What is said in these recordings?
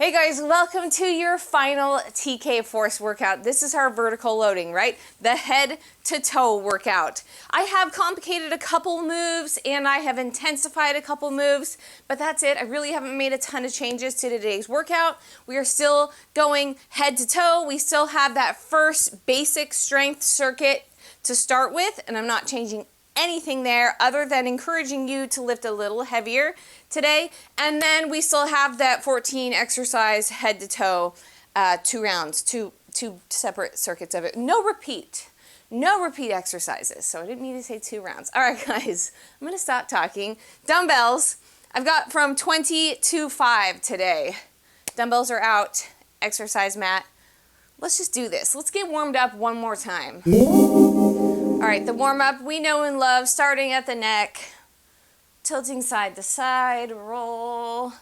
Hey guys, welcome to your final TK Force workout. This is our vertical loading, right? The head to toe workout. I have complicated a couple moves and I have intensified a couple moves, but that's it. I really haven't made a ton of changes to today's workout. We are still going head to toe. We still have that first basic strength circuit to start with, and I'm not changing anything there other than encouraging you to lift a little heavier today. And then we still have that 14 exercise head to toe, 2 rounds, two separate circuits of it. No repeat exercises. So I didn't mean to say 2 rounds. All right, guys, I'm going to stop talking. Dumbbells, I've got from 20 to 5 today. Dumbbells are out, exercise mat. Let's just do this. Let's get warmed up one more time. All right, the warm-up we know and love, starting at the neck, tilting side to side, roll.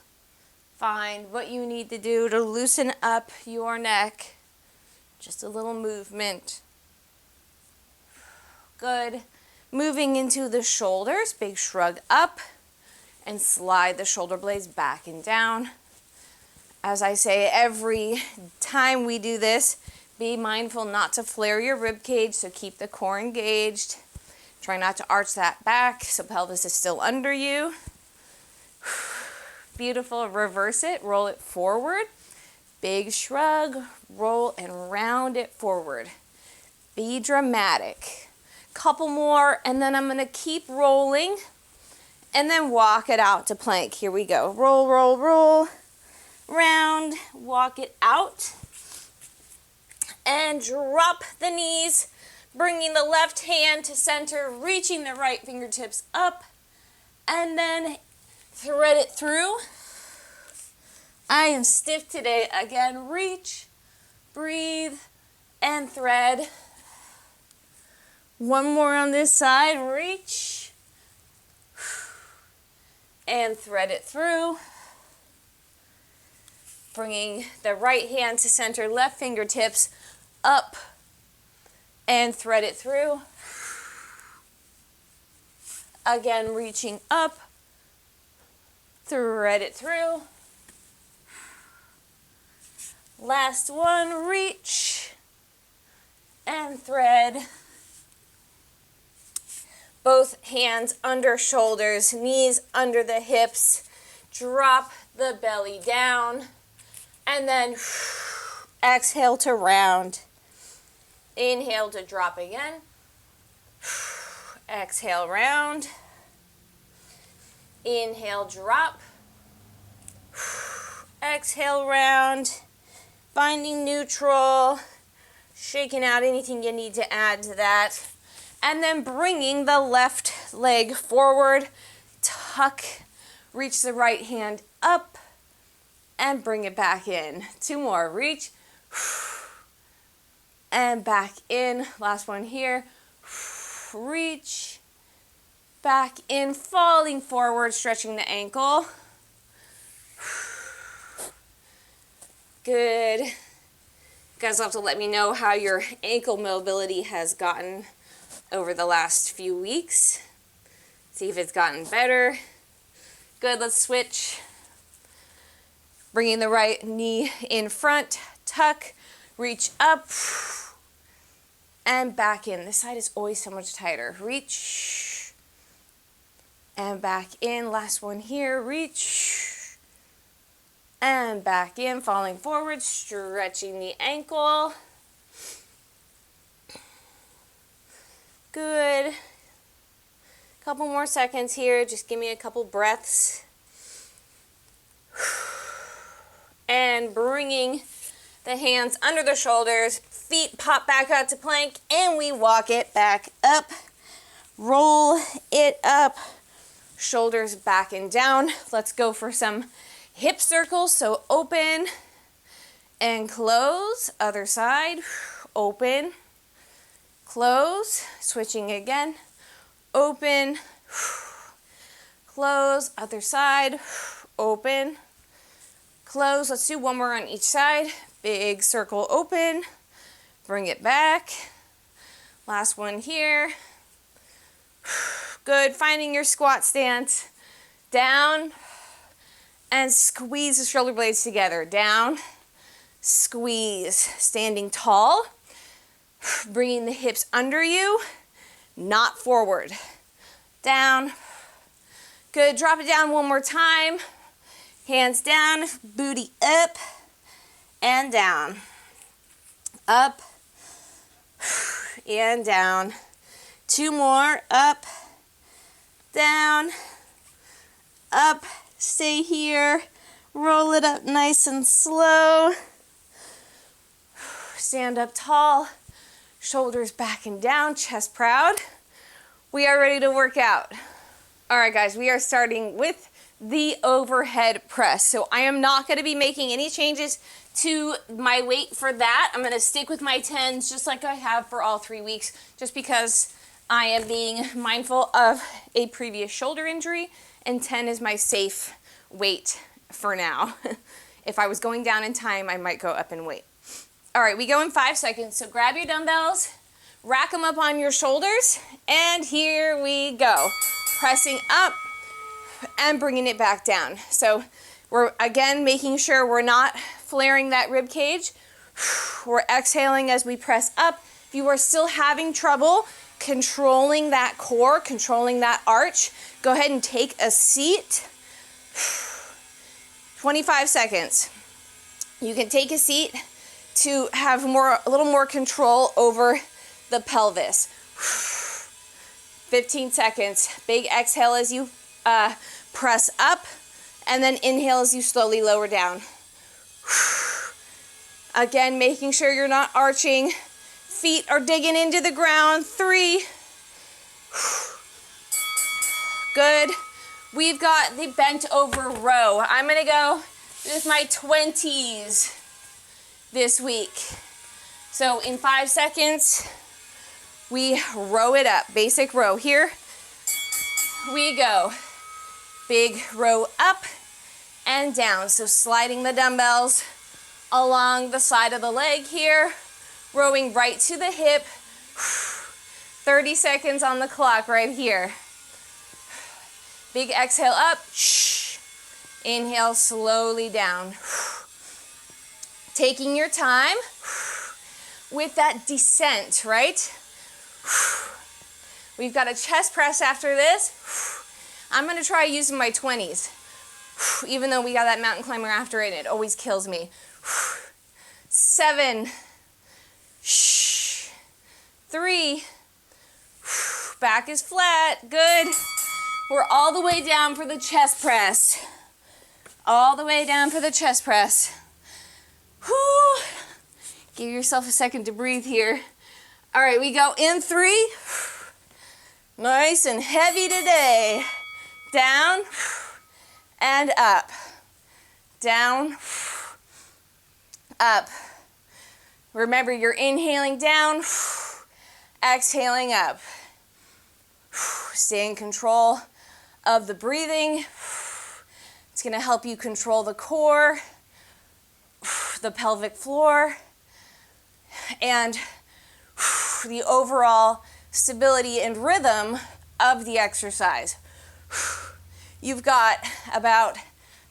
Find what you need to do to loosen up your neck. Just a little movement. Good. Moving into the shoulders, big shrug up, and slide the shoulder blades back and down. As I say every time we do this, be mindful not to flare your rib cage, so keep the core engaged. Try not to arch that back so pelvis is still under you. Beautiful. Reverse it, roll it forward. Big shrug, roll and round it forward. Be dramatic. Couple more, and then I'm going to keep rolling and then walk it out to plank. Here we go. Roll, roll, roll. Round, walk it out. And drop the knees, bringing the left hand to center, reaching the right fingertips up, and then thread it through. I am stiff today. Again, reach, breathe, and thread. One more on this side. Reach, and thread it through. Bringing the right hand to center, left fingertips up, and thread it through. Again, reaching up, thread it through. Last one, reach and thread. Both hands under shoulders, knees under the hips. Drop the belly down, and then exhale to round. Inhale to drop again. Exhale, round. Inhale, drop. Exhale, round. Finding neutral. Shaking out anything you need to add to that. And then bringing the left leg forward. Tuck. Reach the right hand up. And bring it back in. 2 more. Reach. And back in. Last one here. Reach. Back in. Falling forward, stretching the ankle. Good. You guys will have to let me know how your ankle mobility has gotten over the last few weeks. See if it's gotten better. Good. Let's switch. Bringing the right knee in front. Tuck. Reach up and back in. This side is always so much tighter. Reach and back in. Last one here. Reach and back in. Falling forward, stretching the ankle. Good. Couple more seconds here. Just give me a couple breaths. And bringing the hands under the shoulders, feet pop back out to plank, and we walk it back up. Roll it up, shoulders back and down. Let's go for some hip circles. So open and close, other side, open, close, switching again, open, close, other side, open, close. Let's do one more on each side. Big circle open, bring it back. Last one here. Good, finding your squat stance. Down and squeeze the shoulder blades together. Down, squeeze, standing tall, bringing the hips under you, not forward. Down, good, drop it down one more time. Hands down, booty up and down. Up and down. 2 more, up, down, up, stay here, roll it up nice and slow. Stand up tall, shoulders back and down, chest proud. We are ready to work out. All right, guys, we are starting with the overhead press. So I am not going to be making any changes to my weight for that. I'm going to stick with my 10s just like I have for all 3 weeks, just because I am being mindful of a previous shoulder injury, and 10 is my safe weight for now. If I was going down in time, I might go up in weight. All right, we go in 5 seconds. So grab your dumbbells, rack them up on your shoulders, and here we go. Pressing up and bringing it back down. So we're again making sure we're not flaring that rib cage. We're exhaling as we press up. If you are still having trouble controlling that core, controlling that arch, go ahead and take a seat. 25 seconds. You can take a seat to have a little more control over the pelvis. 15 seconds. Big exhale as you press up, and then inhale as you slowly lower down. Again, making sure you're not arching. Feet are digging into the ground. 3. Good. We've got the bent over row. I'm going to go with my 20s this week. So in 5 seconds, we row it up. Basic row. Here we go. Big row up and down. So sliding the dumbbells along the side of the leg here, rowing right to the hip. 30 seconds on the clock right here. Big exhale up. Inhale slowly down. Taking your time with that descent, right? We've got a chest press after this. I'm going to try using my 20s, even though we got that mountain climber after it, and it always kills me. 7, 3, back is flat, good. We're all the way down for the chest press. All the way down for the chest press. Whew. Give yourself a second to breathe here. All right, we go in 3. Nice and heavy today. Down and up. Down, up. Remember, you're inhaling down, exhaling up. Stay in control of the breathing. It's going to help you control the core, the pelvic floor, and the overall stability and rhythm of the exercise. You've got about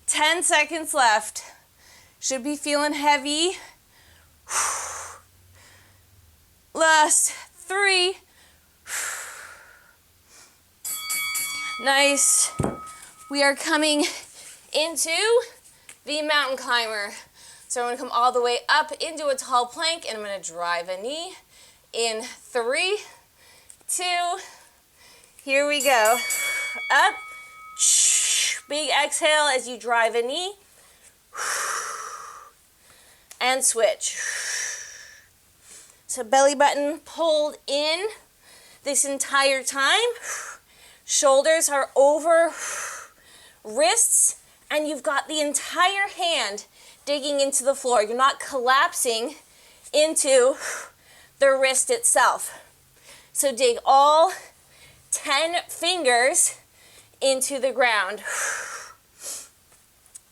10 seconds left. Should be feeling heavy. Last 3. Nice. We are coming into the mountain climber. So I'm going to come all the way up into a tall plank, and I'm going to drive a knee in 3, 2, here we go. Up. Big exhale as you drive a knee. And switch. So belly button pulled in this entire time. Shoulders are over wrists, and you've got the entire hand digging into the floor. You're not collapsing into the wrist itself. So dig all 10 fingers into the ground.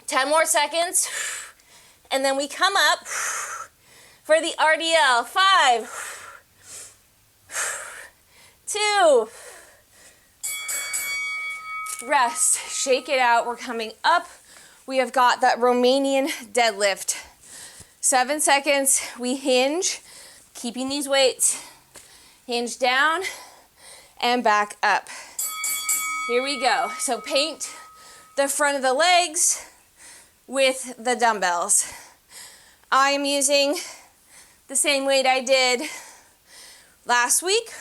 10 more seconds, and then we come up for the RDL. 5, 2, rest, shake it out. We're coming up we have got that Romanian deadlift. 7 seconds, we hinge, keeping these weights. Hinge down and back up. Here we go. So paint the front of the legs with the dumbbells. I am using the same weight I did last week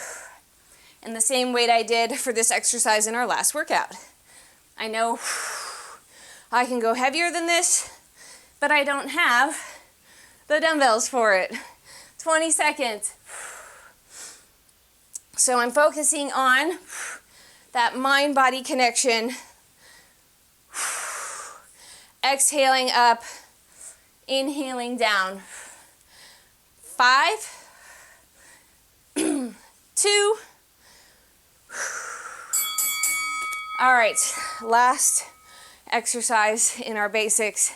and the same weight I did for this exercise in our last workout. I know I can go heavier than this, but I don't have the dumbbells for it. 20 seconds. So I'm focusing on that mind-body connection. Exhaling up, inhaling down. 5, 2. All right, last exercise in our basics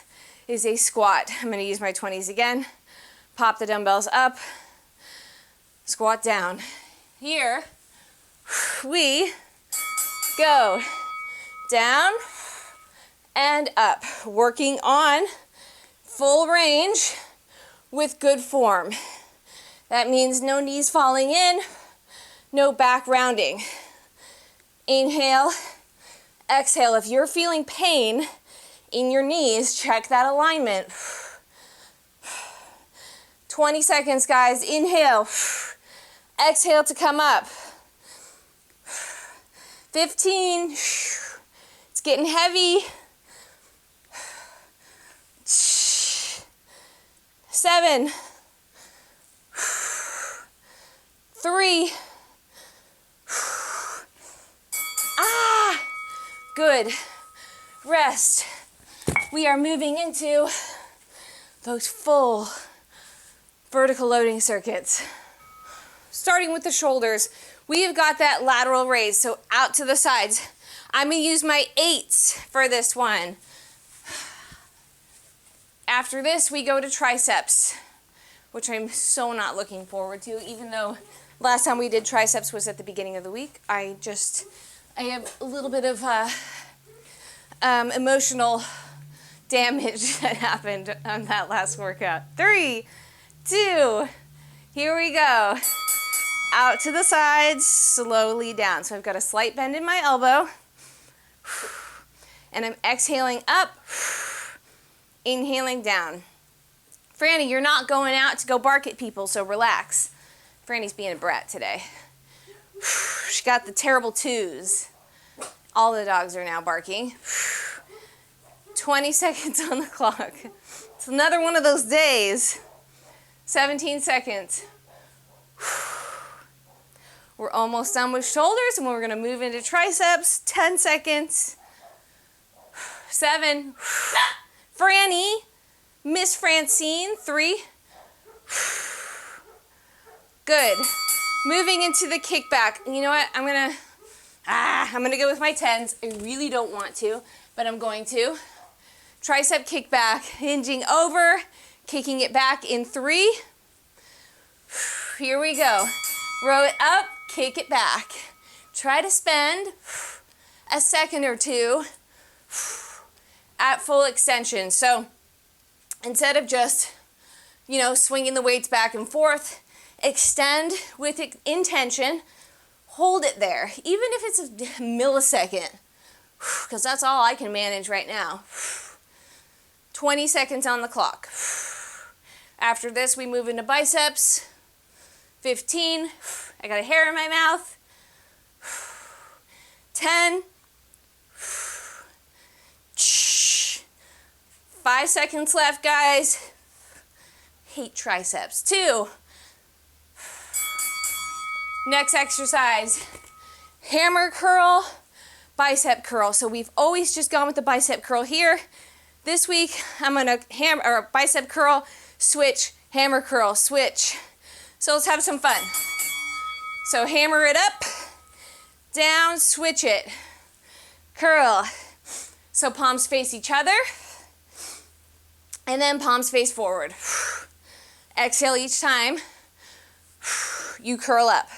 is a squat. I'm going to use my 20s again. Pop the dumbbells up, squat down. Here we go down and up, working on full range with good form. That means no knees falling in, no back rounding. Inhale, exhale. If you're feeling pain in your knees, check that alignment. 20 seconds, guys. Inhale. Exhale to come up. 15. It's getting heavy. 7. 3. Good. Rest. We are moving into those full vertical loading circuits. Starting with the shoulders, we have got that lateral raise, so out to the sides. I'm going to use my 8s for this one. After this, we go to triceps, which I'm so not looking forward to, even though last time we did triceps was at the beginning of the week. I have a little bit of emotional damage that happened on that last workout. 3, 2, here we go. Out to the sides, slowly down. So I've got a slight bend in my elbow. And I'm exhaling up, inhaling down. Franny, you're not going out to go bark at people, so relax. Franny's being a brat today. She got the terrible 2s. All the dogs are now barking. 20 seconds on the clock. It's another one of those days. 17 seconds. We're almost done with shoulders, and we're going to move into triceps. 10 seconds. 7. Franny. Miss Francine. 3. Good. Moving into the kickback. You know what? I'm gonna go with my 10s. I really don't want to, but I'm going to. Tricep kickback, hinging over, kicking it back in 3. Here we go. Row it up, kick it back. Try to spend a second or two at full extension. So instead of just, swinging the weights back and forth, extend with intention. Hold it there, even if it's a millisecond, because that's all I can manage right now. 20 seconds on the clock. After this, we move into biceps. 15. I got a hair in my mouth. 10. 5 seconds left, guys. Hate triceps. 2. Next exercise, hammer curl, bicep curl. So we've always just gone with the bicep curl here. This week, I'm gonna bicep curl, switch, hammer curl, switch. So let's have some fun. So hammer it up, down, switch it, curl. So palms face each other, and then palms face forward. Exhale each time, you curl up.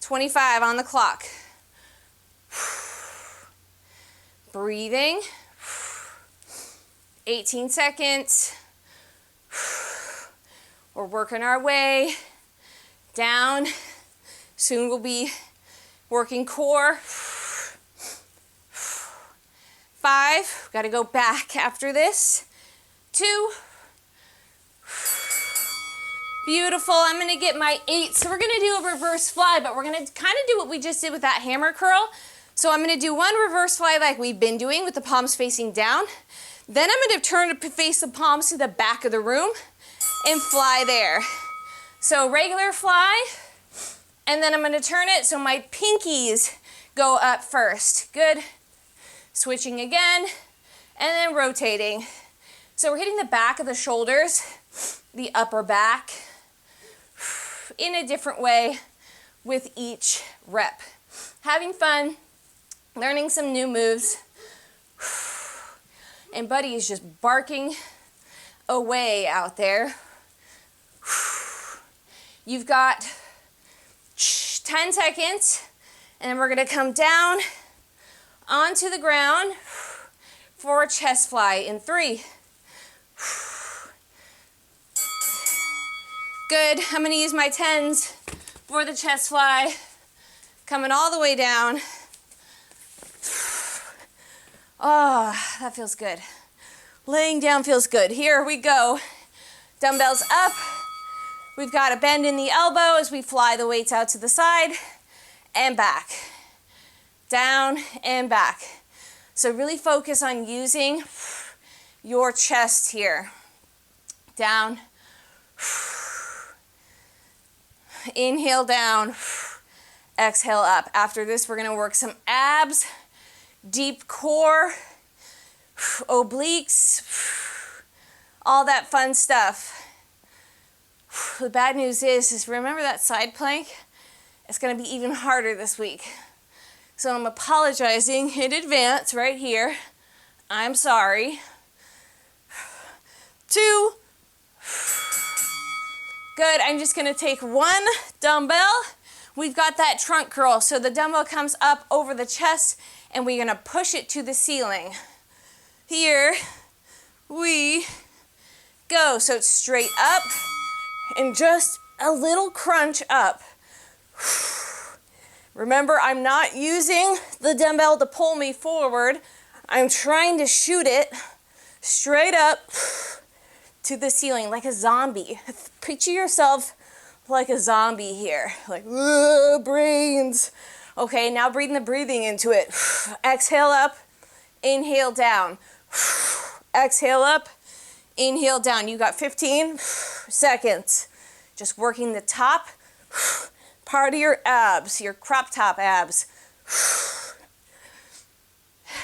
25 on the clock. Breathing. 18 seconds. We're working our way down. Soon we'll be working core. 5, got to go back after this. 2. Beautiful. I'm going to get my 8. So we're going to do a reverse fly, but we're going to kind of do what we just did with that hammer curl. So I'm going to do one reverse fly like we've been doing with the palms facing down. Then I'm going to turn to face the palms to the back of the room and fly there. So regular fly, and then I'm going to turn it so my pinkies go up first. Good. Switching again, and then rotating. So we're hitting the back of the shoulders, the upper back, in a different way with each rep. Having fun, learning some new moves, and Buddy is just barking away out there. You've got 10 seconds, and then we're gonna come down onto the ground for a chest fly in 3. Good, I'm gonna use my 10s for the chest fly. Coming all the way down. Oh, that feels good. Laying down feels good. Here we go. Dumbbells up. We've got a bend in the elbow as we fly the weights out to the side and back. Down and back. So really focus on using your chest here. Down. Inhale down. Exhale up. After this, we're going to work some abs, deep core, obliques, all that fun stuff. The bad news is remember that side plank? It's going to be even harder this week. So I'm apologizing in advance right here. I'm sorry. 2. Good, I'm just gonna take one dumbbell. We've got that trunk curl, so the dumbbell comes up over the chest and we're gonna push it to the ceiling. Here we go. So it's straight up and just a little crunch up. Remember, I'm not using the dumbbell to pull me forward. I'm trying to shoot it straight up to the ceiling like a zombie. Picture yourself like a zombie here. Like, brains. Okay, now breathing into it. Exhale up, inhale down. Exhale up, inhale down. You got 15 seconds. Just working the top part of your abs, your crop top abs.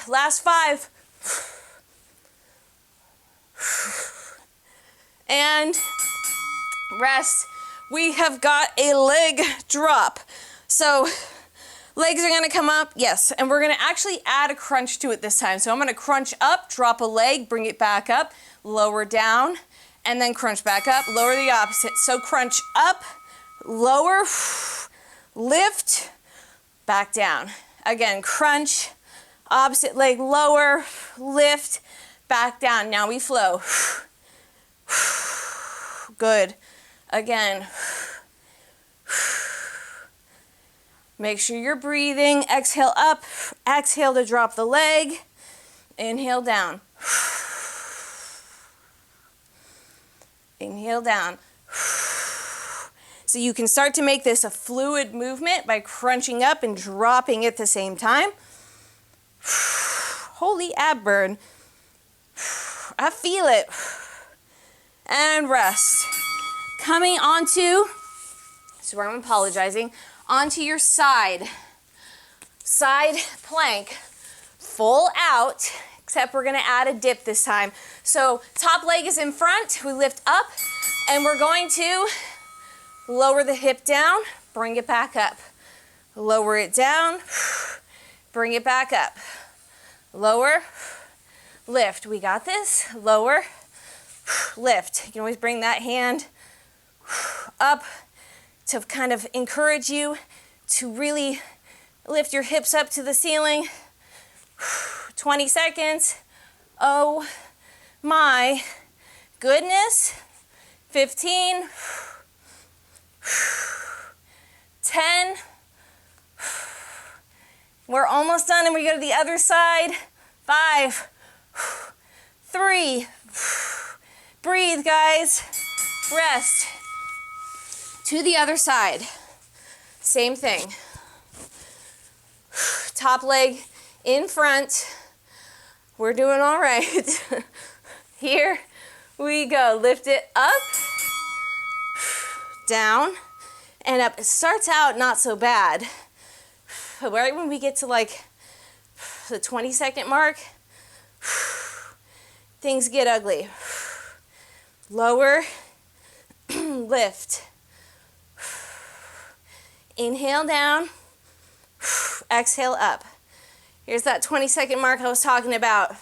Last 5. And rest. We have got a leg drop. So legs are gonna come up, yes, and we're gonna actually add a crunch to it this time. So I'm gonna crunch up, drop a leg, bring it back up, lower down, and then crunch back up, lower the opposite. So crunch up, lower, lift, back down. Again, crunch, opposite leg lower, lift, back down. Now we flow. Good. Again. Make sure you're breathing. Exhale up, exhale to drop the leg. Inhale down. Inhale down. So you can start to make this a fluid movement by crunching up and dropping at the same time. Holy ab burn. I feel it. And rest. Coming onto, this is where I'm apologizing, onto your side plank, full out, except we're gonna add a dip this time. So top leg is in front, we lift up, and we're going to lower the hip down, bring it back up. Lower it down, bring it back up. Lower, lift. We got this. Lower, lift. You can always bring that hand up to kind of encourage you to really lift your hips up to the ceiling. 20 seconds. Oh my goodness. 15, 10. We're almost done and we go to the other side. 5, 3, breathe guys, rest. To the other side, same thing. Top leg in front. We're doing all right. Here we go. Lift it up, down, and up. It starts out not so bad. Right when we get to like the 20-second mark, things get ugly. Lower, lift. Inhale down, exhale up. Here's that 20-second mark I was talking about.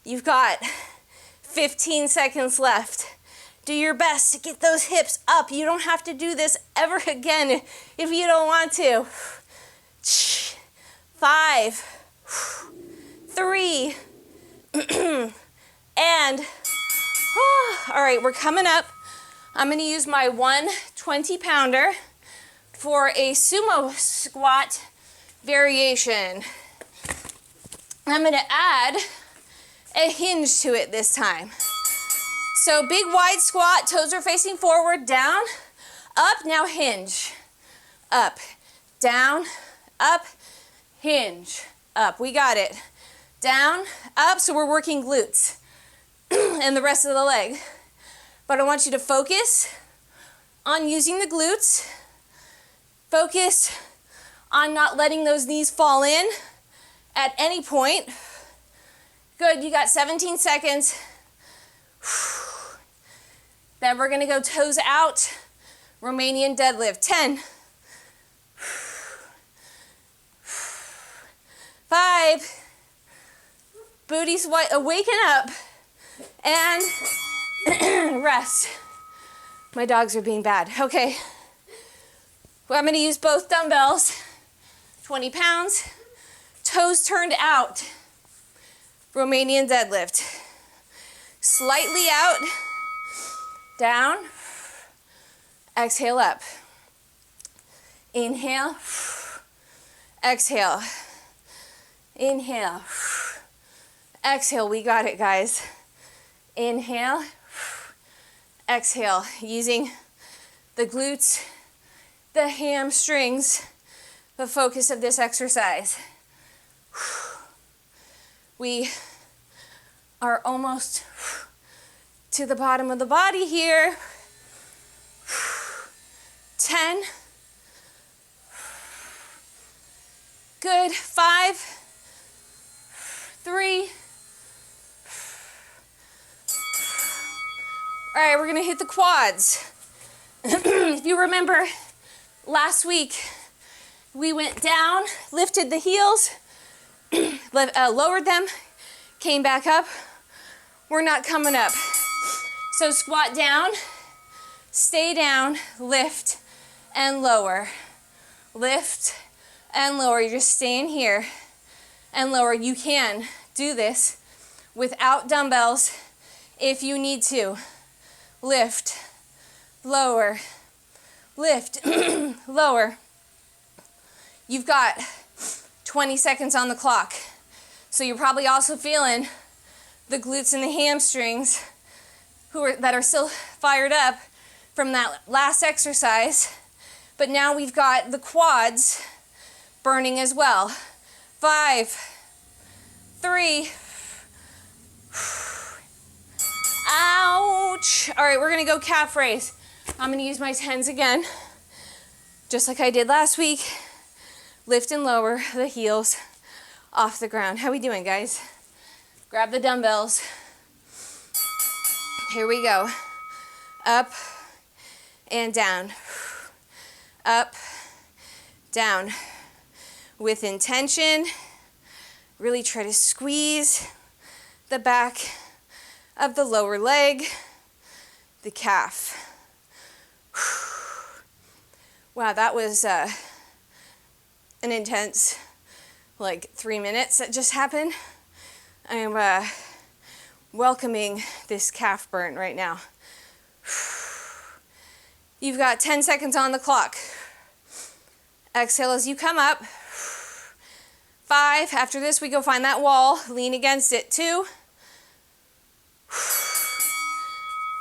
You've got 15 seconds left. Do your best to get those hips up. You don't have to do this ever again if you don't want to. 5, 3, and all right, we're coming up. I'm going to use my 120-pounder for a sumo squat variation. I'm going to add a hinge to it this time. So big wide squat, toes are facing forward, down, up, now hinge. Up, down, up, hinge, up. We got it. Down, up, so we're working glutes and the rest of the leg. But I want you to focus on using the glutes. Focus on not letting those knees fall in at any point. Good, you got 17 seconds. Then we're gonna go toes out, Romanian deadlift. 10, 5, booty's waking up, and rest. My dogs are being bad. Okay, well, I'm gonna use both dumbbells, 20 pounds, toes turned out, Romanian deadlift. Slightly out, down, exhale up. Inhale, exhale. Inhale, exhale. We got it, guys. Inhale, exhale. Using the glutes, the hamstrings, the focus of this exercise. We are almost to the bottom of the body here. 10. Good. 5, 3. All right, we're gonna hit the quads. If you remember last week, we went down, lifted the heels, lowered them, came back up. We're not coming up. So squat down, stay down, lift and lower. Lift and lower. You're just staying here and lower. You can do this without dumbbells if you need to. Lift, lower, lift, lower. You've got 20 seconds on the clock. So you're probably also feeling the glutes and the hamstrings that are still fired up from that last exercise. But now we've got the quads burning as well. 5, 3. Ouch. All right, we're gonna go calf raise. I'm gonna use my 10s again, just like I did last week. Lift and lower the heels off the ground. How we doing, guys? Grab the dumbbells. Here we go. Up and down. Up, down. With intention, really try to squeeze the back of the lower leg, the calf. Wow, that was an intense like 3 minutes that just happened. I am welcoming this calf burn right now. You've got 10 seconds on the clock. Exhale as you come up. 5, after this we go find that wall, lean against it. 2.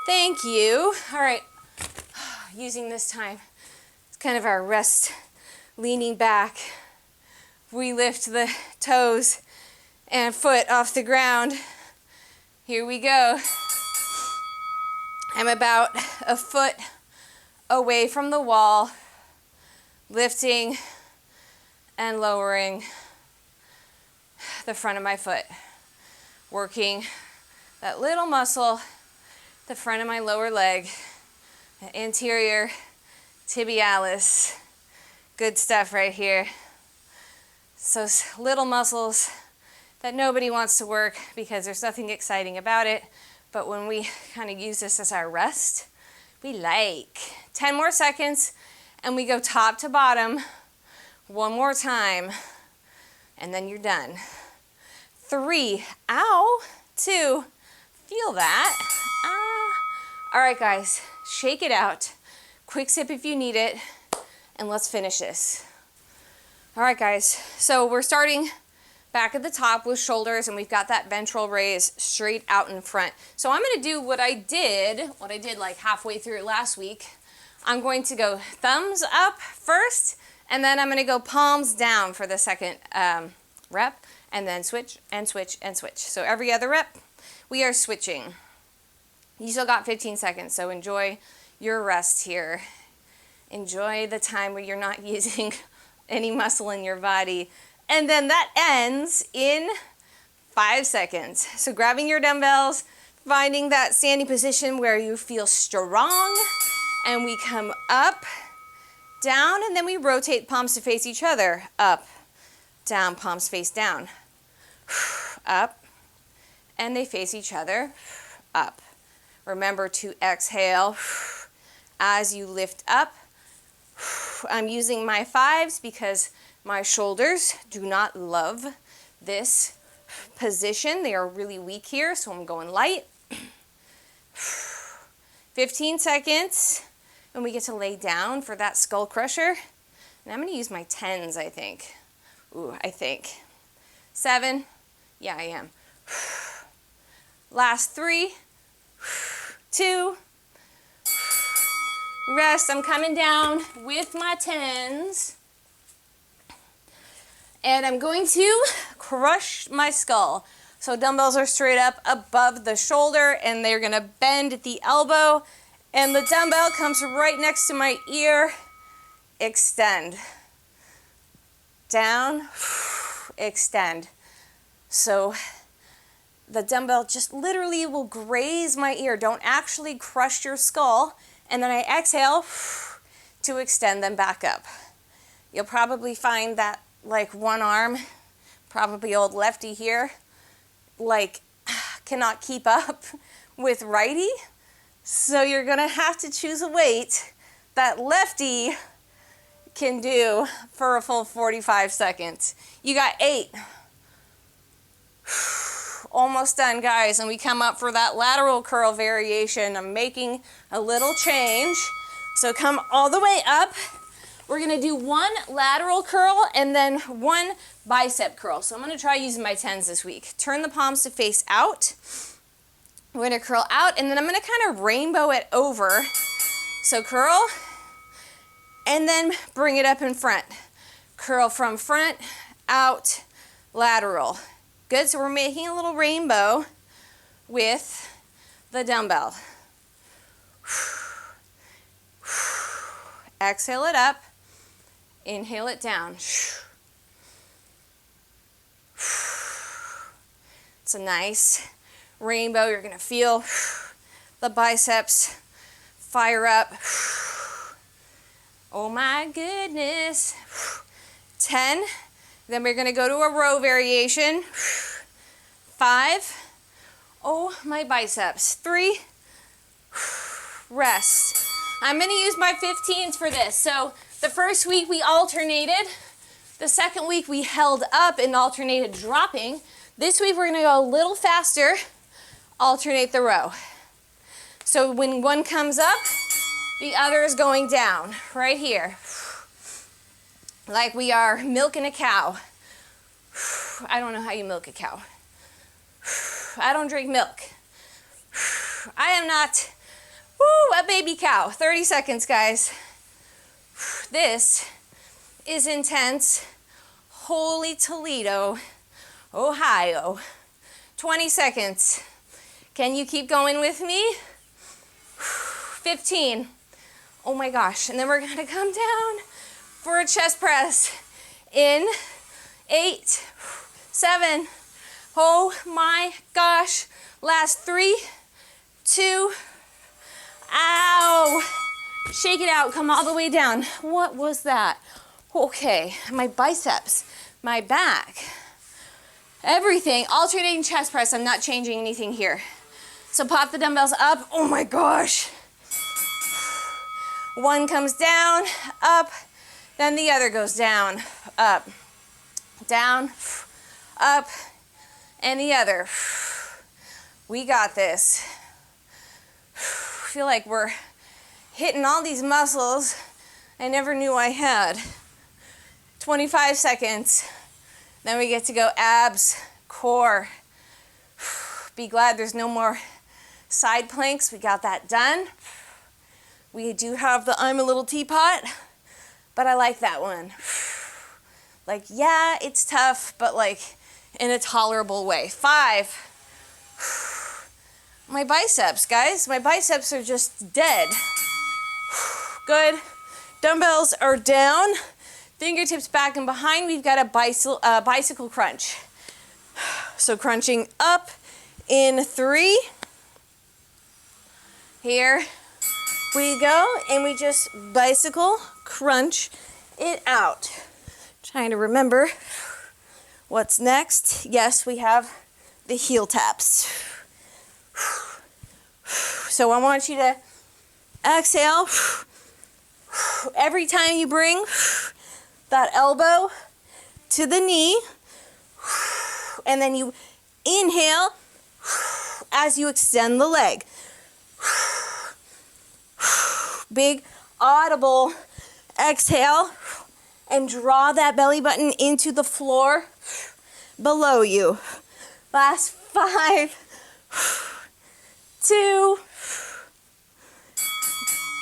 Thank you. All right, using this time, it's kind of our rest, leaning back. We lift the toes and foot off the ground. Here we go. I'm about a foot away from the wall, lifting and lowering the front of my foot, working that little muscle, the front of my lower leg, the anterior tibialis. Good stuff right here. So little muscles that nobody wants to work because there's nothing exciting about it, but when we kind of use this as our rest, we like. 10 more seconds, and we go top to bottom one more time, and then you're done. 3, ow, 2, feel that, All right, guys, shake it out. Quick sip if you need it, and let's finish this. All right, guys, so we're starting back at the top with shoulders, and we've got that ventral raise straight out in front. So I'm gonna do what I did like halfway through last week. I'm going to go thumbs up first, and then I'm gonna go palms down for the second rep, and then switch and switch and switch. So every other rep, we are switching. You still got 15 seconds, so enjoy your rest here. Enjoy the time where you're not using any muscle in your body. And then that ends in 5 seconds. So grabbing your dumbbells, finding that standing position where you feel strong, and we come up, down, and then we rotate palms to face each other. Up, down, palms face down. Up, and they face each other. Up. Remember to exhale as you lift up. I'm using my 5s because my shoulders do not love this position. They are really weak here, so I'm going light. 15 seconds, and we get to lay down for that skull crusher. And I'm going to use my 10s, I think. I think. 7. Yeah, I am. Last 3. 2. Rest. I'm coming down with my 10s. And I'm going to crush my skull. So dumbbells are straight up above the shoulder, and they're gonna bend at the elbow, and the dumbbell comes right next to my ear. Extend. Down, extend. So the dumbbell just literally will graze my ear. Don't actually crush your skull. And then I exhale to extend them back up. You'll probably find that like one arm, probably old lefty here, like cannot keep up with righty. So you're gonna have to choose a weight that lefty can do for a full 45 seconds. You got 8. Almost done, guys, and we come up for that lateral curl variation. I'm making a little change. So come all the way up. We're gonna do 1 lateral curl and then 1 bicep curl. So I'm gonna try using my 10s this week. Turn the palms to face out. We're gonna curl out, and then I'm gonna kind of rainbow it over. So curl, and then bring it up in front. Curl from front, out, lateral. Good, so we're making a little rainbow with the dumbbell. Exhale it up, inhale it down. It's a nice rainbow. You're gonna feel the biceps fire up. Oh my goodness. 10. Then we're gonna go to a row variation. 5. Oh, my biceps. 3. Rest. I'm gonna use my 15s for this. So the first week we alternated The second week we held up and alternated dropping. This week we're gonna go a little faster, alternate the row. So when one comes up, the other is going down, right here. Like we are milking a cow. I don't know how you milk a cow. I don't drink milk. I am not, a baby cow. 30 seconds, guys. This is intense. Holy Toledo, Ohio. 20 seconds. Can you keep going with me? 15. Oh my gosh. And then we're gonna come down for a chest press. In 8, 7. Oh my gosh. Last 3, 2. Ow. Shake it out. Come all the way down. What was that? Okay. My biceps, my back, everything. Alternating chest press. I'm not changing anything here. So pop the dumbbells up. Oh my gosh. One comes down, up, then the other goes down, up, down, up, and the other. We got this. Feel like we're hitting all these muscles I never knew I had. 25 seconds. Then we get to go abs, core. Be glad there's no more side planks. We got that done. We do have the I'm a little teapot, but I like that one. Like, yeah, it's tough, but like in a tolerable way. 5. My biceps, guys. My biceps are just dead. Good. Dumbbells are down. Fingertips back and behind. We've got a bicycle crunch. So crunching up in 3. Here we go, and we just bicycle crunch it out. Trying to remember what's next. Yes, we have the heel taps. So I want you to exhale every time you bring that elbow to the knee, and then you inhale as you extend the leg. Big audible exhale, and draw that belly button into the floor below you. Last 5, 2.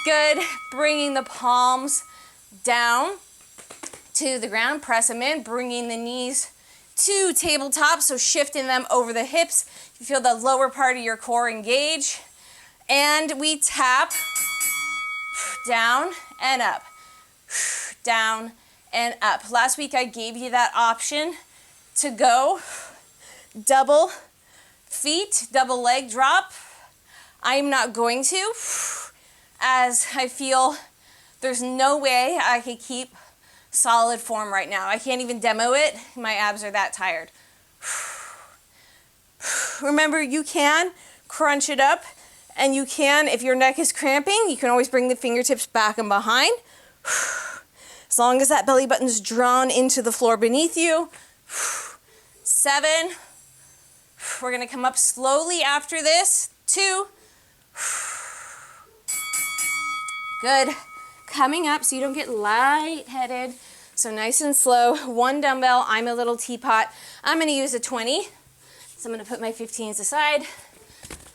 Good. Bringing the palms down to the ground. Press them in, bringing the knees to tabletop, so shifting them over the hips. You feel the lower part of your core engage. And we tap down and up, down and up. Last week I gave you that option to go double feet, double leg drop. I am not going to, as I feel there's no way I could keep solid form right now. I can't even demo it. My abs are that tired. Remember, you can crunch it up, and you can, if your neck is cramping, you can always bring the fingertips back and behind. As long as that belly button's drawn into the floor beneath you. 7. We're gonna come up slowly after this. 2. Good. Coming up so you don't get lightheaded. So nice and slow. 1 dumbbell. I'm a little teapot. I'm gonna use a 20. So I'm gonna put my 15s aside.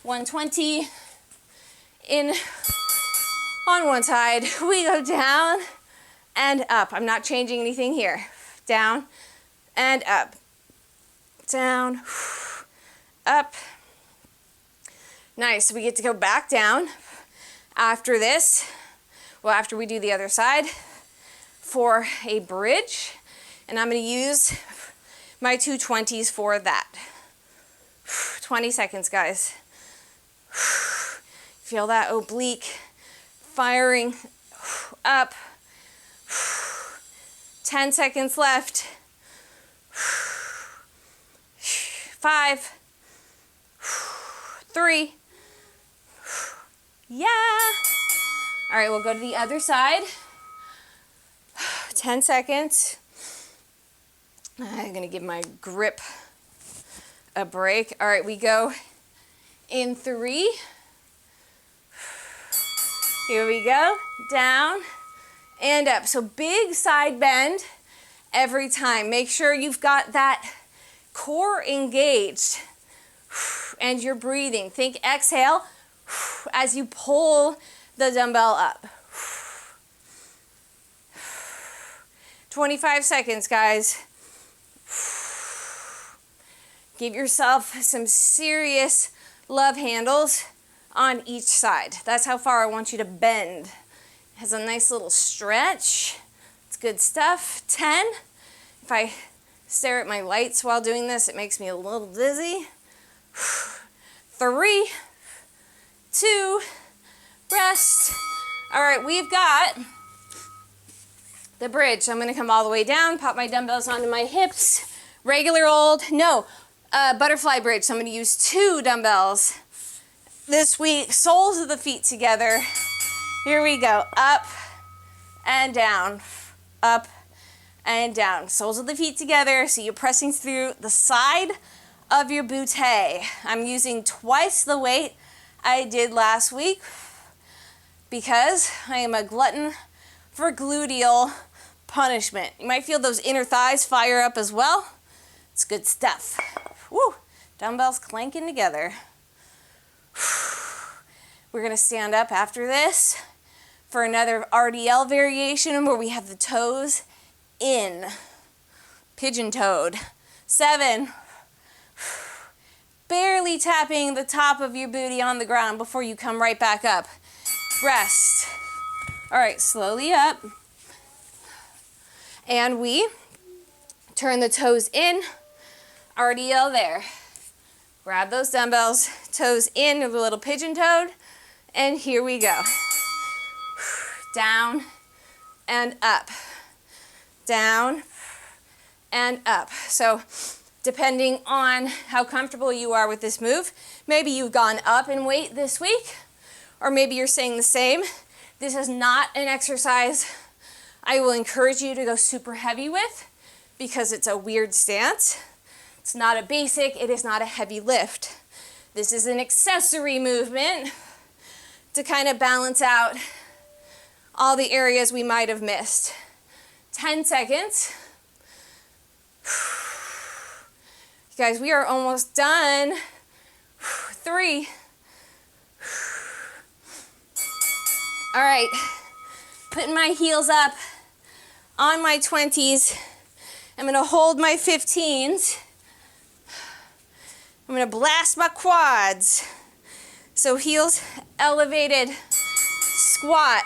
120. In on one side. We go down and up. I'm not changing anything here. Down and up. Down, up. Nice. We get to go back down after this. Well, after we do the other side for a bridge. And I'm going to use my 2 20s for that. 20 seconds, guys. Feel that oblique firing up. 10 seconds left. 5, 3. Yeah. All right, we'll go to the other side. 10 seconds. I'm gonna give my grip a break. All right, we go in 3. Here we go, down and up. So big side bend every time. Make sure you've got that core engaged and you're breathing. Think exhale as you pull the dumbbell up. 25 seconds, guys. Give yourself some serious love handles on each side. That's how far I want you to bend. It has a nice little stretch. It's good stuff. 10. If I stare at my lights while doing this, it makes me a little dizzy. 3, 2, rest. All right, we've got the bridge. So I'm gonna come all the way down, pop my dumbbells onto my hips. Regular old, butterfly bridge. So I'm gonna use 2 dumbbells this week. Soles of the feet together. Here we go, up and down, up and down. Soles of the feet together, so you're pressing through the side of your bootay. I'm using twice the weight I did last week because I am a glutton for gluteal punishment. You might feel those inner thighs fire up as well. It's good stuff. Woo! Dumbbells clanking together. We're gonna stand up after this for another RDL variation where we have the toes in, pigeon-toed. 7, barely tapping the top of your booty on the ground before you come right back up. Rest. All right, slowly up. And we turn the toes in, RDL there. Grab those dumbbells, toes in, a little pigeon-toed, and here we go. Down and up. Down and up. So depending on how comfortable you are with this move, maybe you've gone up in weight this week, or maybe you're staying the same. This is not an exercise I will encourage you to go super heavy with because it's a weird stance. It's not a basic, it is not a heavy lift. This is an accessory movement to kind of balance out all the areas we might have missed. 10 seconds. You guys, we are almost done. 3. All right, putting my heels up on my 20s. I'm gonna hold my 15s. I'm gonna blast my quads. So heels elevated, squat.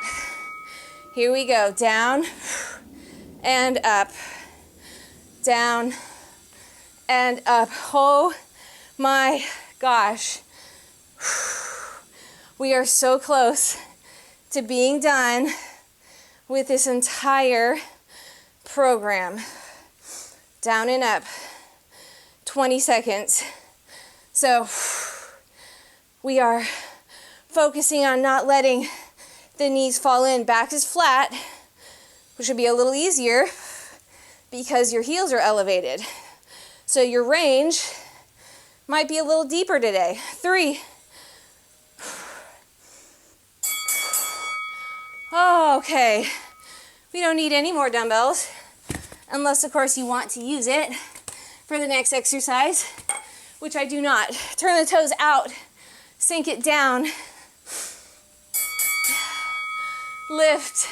Here we go, down and up, down and up. Oh my gosh. We are so close to being done with this entire program. Down and up, 20 seconds. So we are focusing on not letting the knees fall in. Back is flat, which should be a little easier because your heels are elevated. So your range might be a little deeper today. 3. Oh, okay. We don't need any more dumbbells, unless of course you want to use it for the next exercise, which I do not. Turn the toes out, sink it down, lift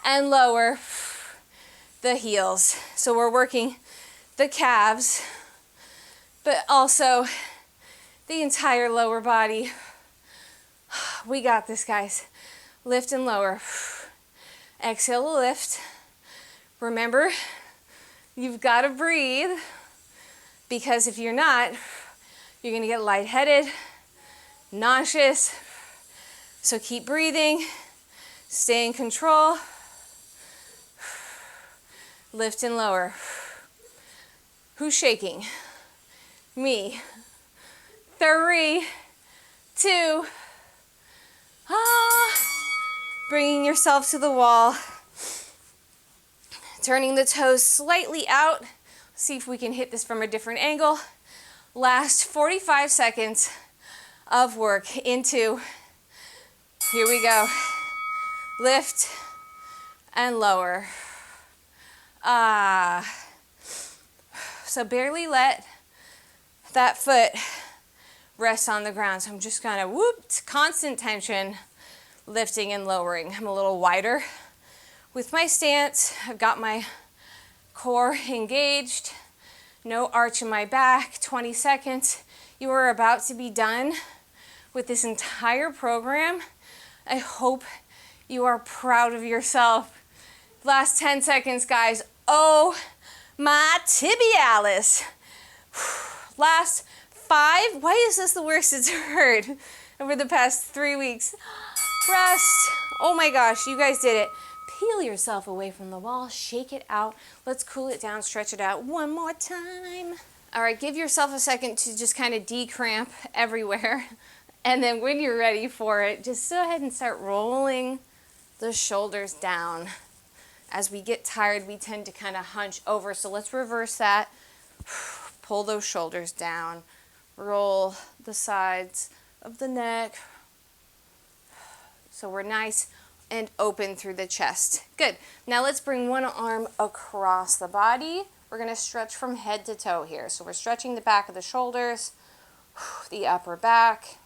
and lower the heels. So we're working the calves, but also the entire lower body. We got this, guys. Lift and lower. Exhale to lift. Remember, you've got to breathe, because if you're not, you're going to get lightheaded, nauseous. So keep breathing, stay in control. Lift and lower. Who's shaking? Me. 3, 2, bringing yourself to the wall. Turning the toes slightly out. See if we can hit this from a different angle. Last 45 seconds of work into, here we go. Lift and lower. So barely let that foot rest on the ground. So I'm just kind of constant tension, lifting and lowering. I'm a little wider with my stance. I've got my core engaged, no arch in my back. 20 seconds. You are about to be done with this entire program. I hope you are proud of yourself. Last 10 seconds, guys. Oh, my tibialis. Last 5. Why is this the worst it's heard over the past 3 weeks? Rest. Oh my gosh, you guys did it. Peel yourself away from the wall, shake it out. Let's cool it down, stretch it out one more time. All right, give yourself a second to just kind of decramp everywhere. And then when you're ready for it, just go ahead and start rolling the shoulders down. As we get tired, we tend to kind of hunch over. So let's reverse that. Pull those shoulders down. Roll the sides of the neck. So we're nice and open through the chest. Good. Now let's bring one arm across the body. We're going to stretch from head to toe here. So we're stretching the back of the shoulders, the upper back.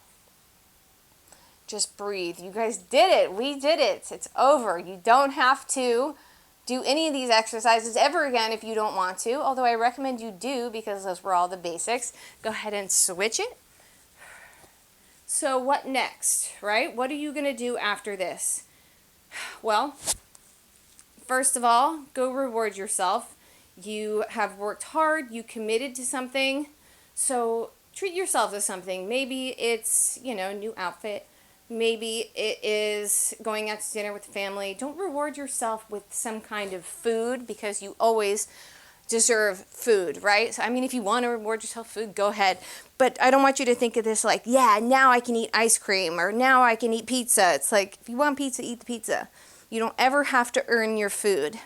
Just breathe. You guys did it. We did it. It's over. You don't have to do any of these exercises ever again if you don't want to, although I recommend you do because those were all the basics. Go ahead and switch it. So what next, right? What are you going to do after this? Well, first of all, go reward yourself. You have worked hard. You committed to something. So treat yourself to something. Maybe it's, new outfit. Maybe it is going out to dinner with family. Don't reward yourself with some kind of food because you always deserve food, right? So, if you want to reward yourself food, go ahead. But I don't want you to think of this like, yeah, now I can eat ice cream or now I can eat pizza. It's like, if you want pizza, eat the pizza. You don't ever have to earn your food.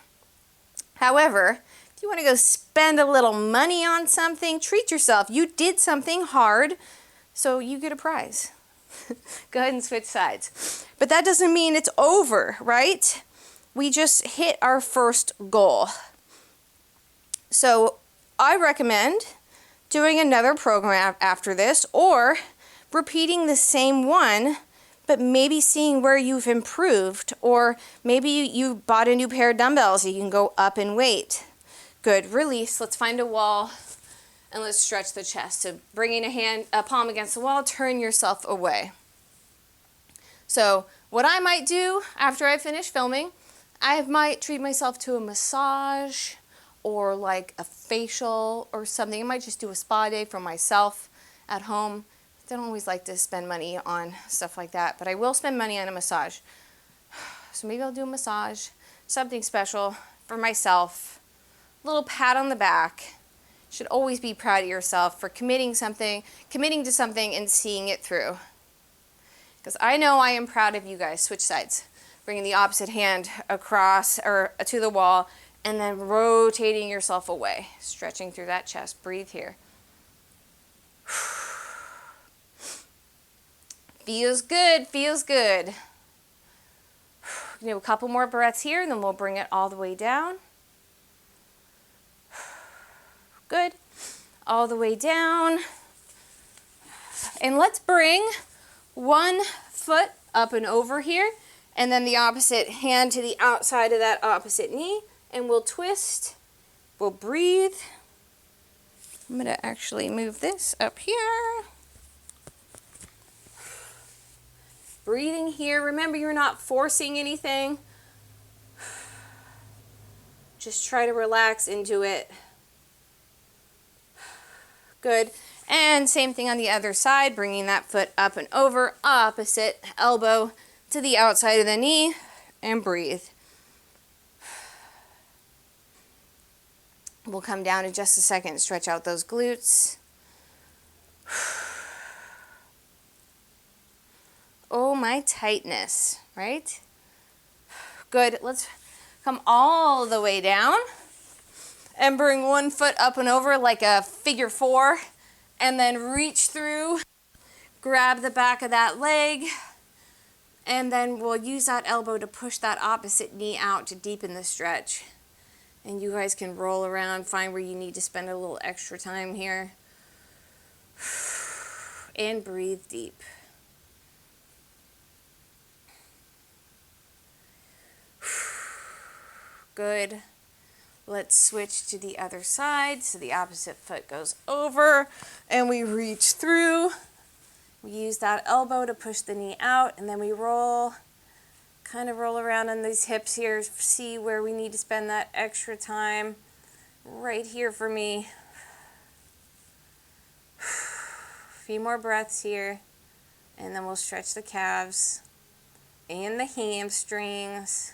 However, if you want to go spend a little money on something, treat yourself. You did something hard, so you get a prize. Go ahead and switch sides. But that doesn't mean it's over, right? We just hit our first goal. So I recommend doing another program after this or repeating the same one, but maybe seeing where you've improved, or maybe you bought a new pair of dumbbells so you can go up in weight. Good. Release. Let's find a wall. And let's stretch the chest. So bringing a palm against the wall, turn yourself away. So what I might do after I finish filming, I might treat myself to a massage or like a facial or something. I might just do a spa day for myself at home. I don't always like to spend money on stuff like that, but I will spend money on a massage. So maybe I'll do a massage, something special for myself, a little pat on the back. Should always be proud of yourself for committing to something and seeing it through. Because I know I am proud of you guys. Switch sides. Bringing the opposite hand across or to the wall and then rotating yourself away. Stretching through that chest. Breathe here. Feels good. Feels good. Do a couple more breaths here and then we'll bring it all the way down. Good. All the way down. And let's bring one foot up and over here, and then the opposite hand to the outside of that opposite knee, and we'll twist. We'll breathe. I'm going to actually move this up here. Breathing here. Remember, you're not forcing anything. Just try to relax into it. Good. And same thing on the other side, bringing that foot up and over, opposite elbow to the outside of the knee, and breathe. We'll come down in just a second, stretch out those glutes. Oh, my tightness, right? Good. Let's come all the way down. And bring one foot up and over like a figure 4. And then reach through, grab the back of that leg, and then we'll use that elbow to push that opposite knee out to deepen the stretch. And you guys can roll around, find where you need to spend a little extra time here. And breathe deep. Good. Let's switch to the other side. So the opposite foot goes over and we reach through. We use that elbow to push the knee out, and then we roll, kind of roll around on these hips here. See where we need to spend that extra time. Right here for me. A few more breaths here, and then we'll stretch the calves and the hamstrings.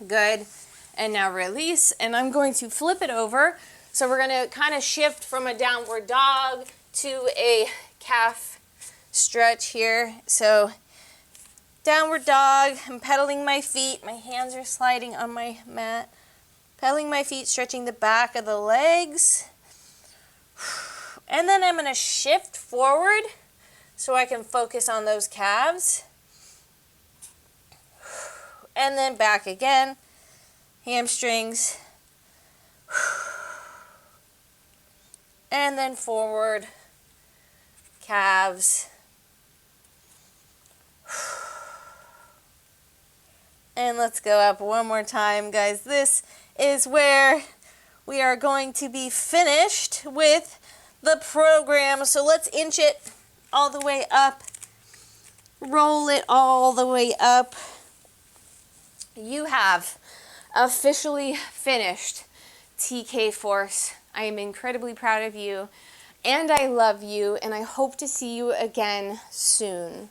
Good. And now release, and I'm going to flip it over. So we're going to kind of shift from a downward dog to a calf stretch here. So downward dog, I'm pedaling my feet. My hands are sliding on my mat. Pedaling my feet, stretching the back of the legs. And then I'm going to shift forward so I can focus on those calves. And then back again. Hamstrings. And then forward. Calves. And let's go up one more time, guys. This is where we are going to be finished with the program. So let's inch it all the way up. Roll it all the way up. You have officially finished TK Force. I am incredibly proud of you, and I love you, and I hope to see you again soon.